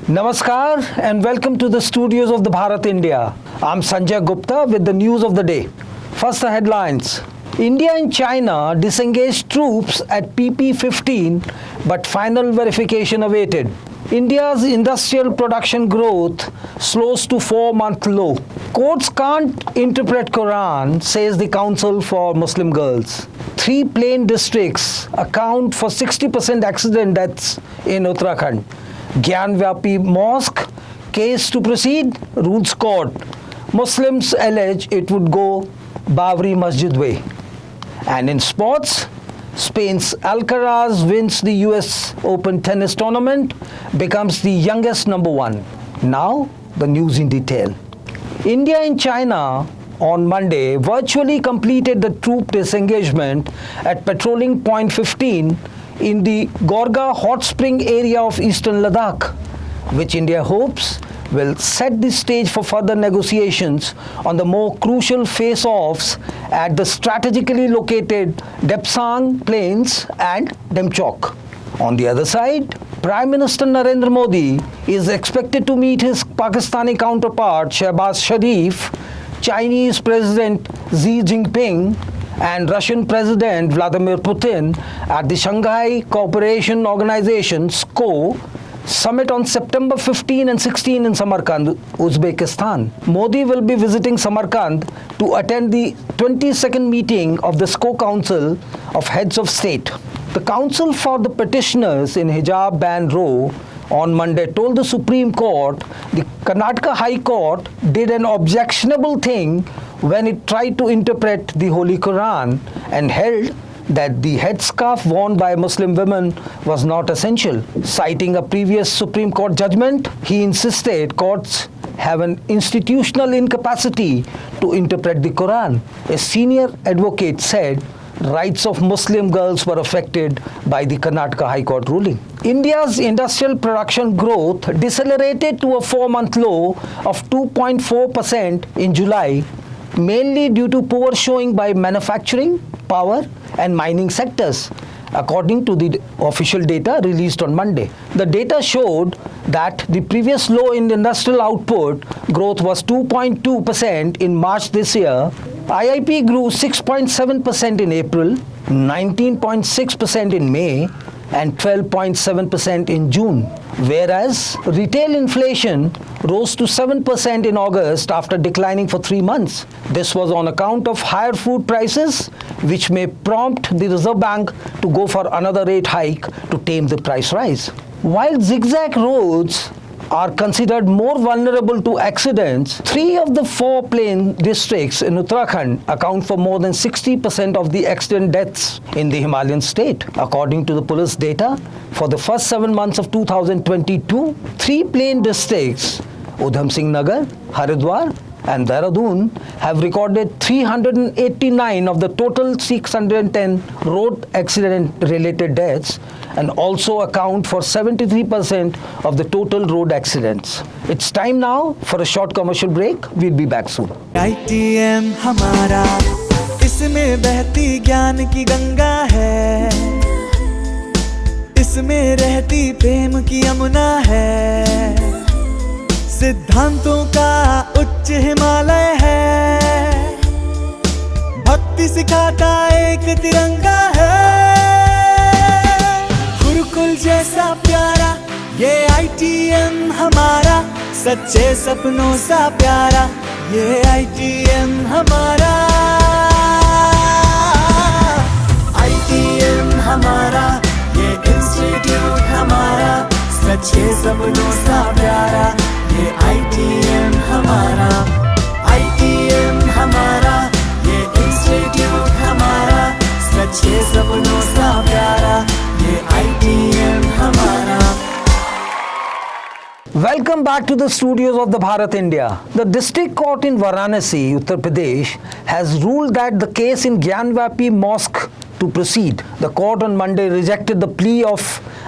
Namaskar and welcome to the studios of the Bharat India. I'm Sanjay Gupta with the news of the day. First the headlines. India and China disengaged troops at PP-15 but final verification awaited. India's industrial production growth slows to 4-month low. Courts can't interpret Quran, says the Council for Muslim Girls. 3 plain districts account for 60% accident deaths in Uttarakhand. Gyanvapi Mosque, case to proceed, rules court. Muslims allege it would go Babri Masjid way. And in sports, Spain's Alcaraz wins the US Open tennis tournament, becomes the youngest number 1. Now, the news in detail. India and China on Monday virtually completed the troop disengagement at patrolling point 15 in the Gorga hot spring area of eastern Ladakh, which India hopes will set the stage for further negotiations on the more crucial face-offs at the strategically located Depsang Plains and Demchok. On the other side, Prime Minister Narendra Modi is expected to meet his Pakistani counterpart Shehbaz Sharif, Chinese President Xi Jinping, and Russian President Vladimir Putin at the Shanghai Cooperation Organization (SCO) summit on September 15 and 16 in Samarkand, Uzbekistan. Modi will be visiting Samarkand to attend the 22nd meeting of the SCO Council of Heads of State. The Council for the Petitioners in Hijab Ban Row on Monday told the Supreme Court the Karnataka High Court did an objectionable thing when it tried to interpret the Holy Quran and held that the headscarf worn by Muslim women was not essential. Citing a previous Supreme Court judgment, he insisted courts have an institutional incapacity to interpret the Quran. A senior advocate said rights of Muslim girls were affected by the Karnataka High Court ruling. India's industrial production growth decelerated to a 4-month low of 2.4% in July, mainly due to poor showing by manufacturing, power and mining sectors, according to the official data released on Monday. The data showed that the previous low in industrial output growth was 2.2% in March this year. IIP grew 6.7% in April, 19.6% in May, and 12.7% in June, whereas retail inflation rose to 7% in August after declining for 3 months. This was on account of higher food prices, which may prompt the Reserve Bank to go for another rate hike to tame the price rise. While zigzag roads are considered more vulnerable to accidents, 3 of the 4 plain districts in Uttarakhand account for more than 60% of the accident deaths in the Himalayan state. According to the police data, for the first 7 months of 2022, 3 plain districts, Udham Singh Nagar, Haridwar, and Dehradun, have recorded 389 of the total 610 road accident-related deaths and also account for 73% of the total road accidents. It's time now for a short commercial break. We'll be back soon. ITM हमारा, इसमें बहती ज्ञान की गंगा है, इसमें रहती प्रेम की यमुना है, सिद्धांतों का उच्च हिमालय है, भक्ति सिखाता एक तिरंगा है, गुरुकुल जैसा प्यारा ये ITM हमारा, सच्चे सपनों सा प्यारा ये ITM हमारा, ITM हमारा ये इंस्टीट्यूट हमारा, सच्चे सपनों सा प्यारा ये ITM हमारा, ITM हमारा ये इंस्टीट्यूट हमारा, सच्चे सपनों सा प्यारा ये ITM हमारा. Welcome back to the studios of the Bharat India. The district court in Varanasi, Uttar Pradesh, has ruled that the case in Gyanvapi Mosque to proceed. The court on Monday rejected the plea of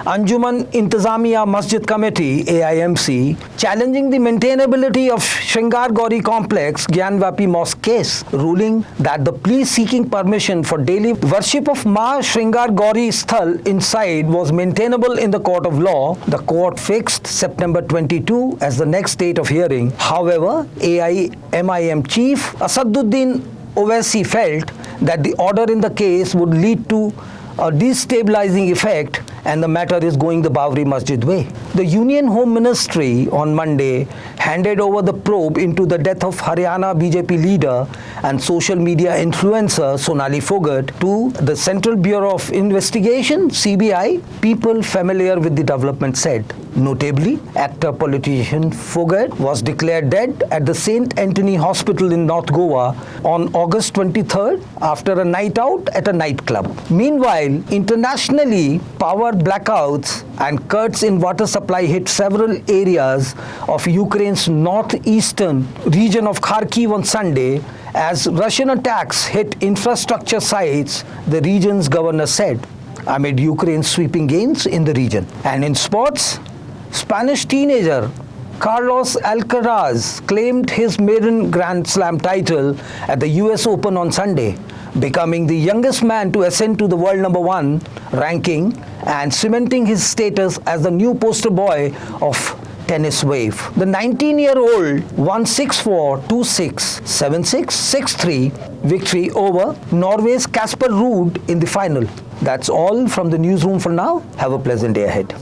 Anjuman Intizamiya Masjid Committee (AIMC) challenging the maintainability of Shringar Gauri Complex Gyanvapi Mosque case, ruling that the plea seeking permission for daily worship of Ma Shringar Gauri Sthal inside was maintainable in the court of law. The court fixed September 22 as the next date of hearing. However, AIMIM chief Asaduddin Owaisi felt that the order in the case would lead to a destabilizing effect, and the matter is going the Babri Masjid way. The Union Home Ministry on Monday handed over the probe into the death of Haryana BJP leader and social media influencer Sonali Fogart to the Central Bureau of Investigation (CBI). People familiar with the development said. Notably, actor-politician Fogart was declared dead at the St. Anthony Hospital in North Goa on August 23rd after a night out at a nightclub. Meanwhile, internationally, power blackouts and cuts in water supply hit several areas of Ukraine's northeastern region of Kharkiv on Sunday as Russian attacks hit infrastructure sites, the region's governor said, amid Ukraine's sweeping gains in the region. And in sports, Spanish teenager Carlos Alcaraz claimed his maiden Grand Slam title at the US Open on Sunday, becoming the youngest man to ascend to the world /1 ranking and cementing his status as the new poster boy of tennis wave. The 19-year-old won 6-4, 2-6, 7-6, 6-3 victory over Norway's Casper Ruud in the final. That's all from the newsroom for now. Have a pleasant day ahead.